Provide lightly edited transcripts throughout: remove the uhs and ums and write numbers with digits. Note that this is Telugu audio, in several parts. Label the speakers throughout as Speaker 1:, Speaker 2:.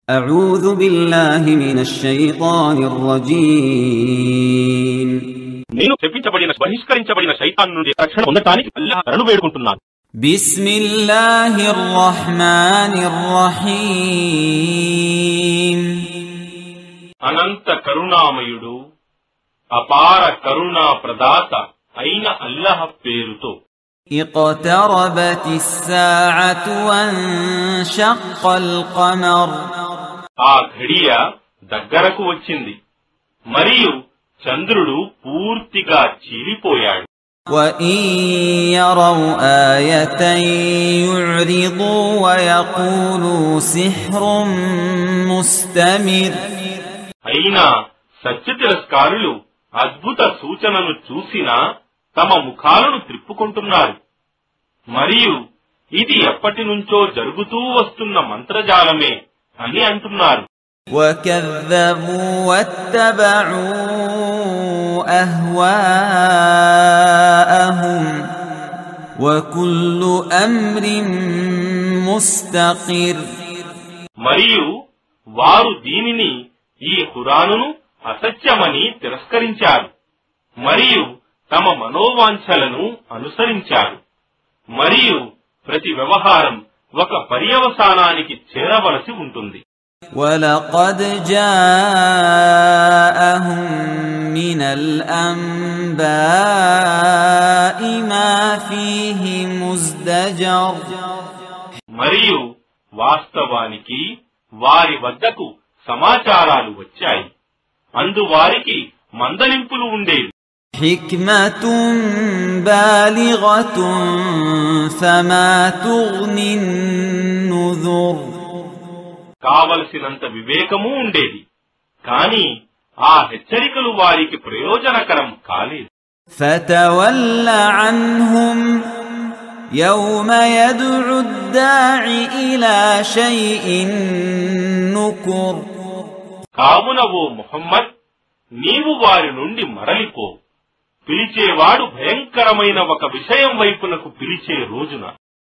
Speaker 1: أعوذ بالله من الشيطان الرجيم
Speaker 2: నేను చెప్పించబడిన బహిష్కరించబడిన శైతాను నుండి రక్షణ పొందడానికి అల్లాహ్ శరణు వేడుకుంటున్నాను.
Speaker 1: بسم الله الرحمن الرحيم
Speaker 2: అనంత కరుణామయుడు అపార కరుణా ప్రదాత అయిన అల్లాహ్ పేరుతో.
Speaker 1: اقتربت الساعة وانشق القمر
Speaker 2: ఆ ఘడియ దగ్గరకు వచ్చింది మరియు చంద్రుడు పూర్తిగా చీలిపోయాడు.
Speaker 1: وإن يروا آية يعرضوا ويقولوا سحر مستمر
Speaker 2: అయినా సత్య తిరస్కారులు అద్భుత సూచనను చూసినా తమ ముఖాలను త్రిప్పుకుంటున్నారు మరియు ఇది ఎప్పటి నుంచో జరుగుతూ వస్తున్న మంత్రజాలమే అని అంటున్నారు.
Speaker 1: وكذبوا واتبعوا أهواءهم وكل أمر مستقر
Speaker 2: మరియు వారు దీనిని ఈ ఖురానును అసత్యమని తిరస్కరించారు మరియు తమ మనోవాంఛలను అనుసరించారు మరియు ప్రతి వ్యవహారం ఒక పర్యవసానానికి చేరవలసి ఉంటుంది.
Speaker 1: وَلَقَدْ جَاءَهُم مِّنَ الْأَنبَاءِ مَا فِيهِ مُزْدَجَرٌ
Speaker 2: మరియు వాస్తవానికి వారి వద్దకు సమాచారాలు వచ్చాయి అందువారికి మందలింపులు ఉండేవి.
Speaker 1: حِكْمَةٌ بَالِغَةٌ فَمَا تُغْنِ النُّذُرُ
Speaker 2: కావలసినంత వివేకము ఉండేది కానీ ఆ హెచ్చరికలు వారికి ప్రయోజనకరం కాలేదు.
Speaker 1: فَتَوَلَّ عَنْهُمْ يَوْمَ يَدْعُ الدَّاعِ إِلَى شَيْءٍ نُكُرٍ
Speaker 2: కావున ఓ ముహమ్మద్ నీవు వారి నుండి మరలిపో పిలిచేవాడు భయంకరమైన ఒక విషయం వైపునకు పిలిచే రోజున.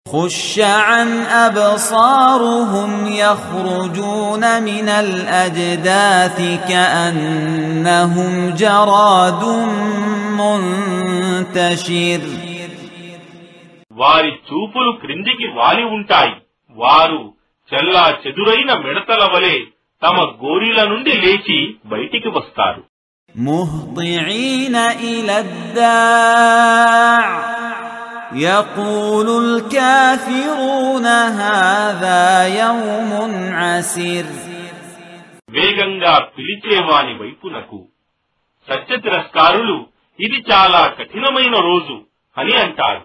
Speaker 1: خُشَّ عَنْ أَبْصَارُهُمْ يَخْرُجُونَ مِنَ الْأَجْدَاثِ كَأَنَّهُمْ جَرَادٌ مُنْتَشِرٌ
Speaker 2: వారి చూపులు క్రిందికి వాలి ఉంటాయి వారు చెల్లా చెదురైన మిడతల వలె తమ గోరిల నుండి లేచి బయటికి వస్తారు.
Speaker 1: مُهْطِعِينَ إِلَى الدَّاعِ يَقُولُ الْكَافِرُونَ هَذَا يَوْمٌ عَسِرٌ
Speaker 2: వేగంగా పిలిచేవాని వైపునకు సత్య తిరస్కారులు ఇది చాలా కఠినమైన రోజు అని అంటారు.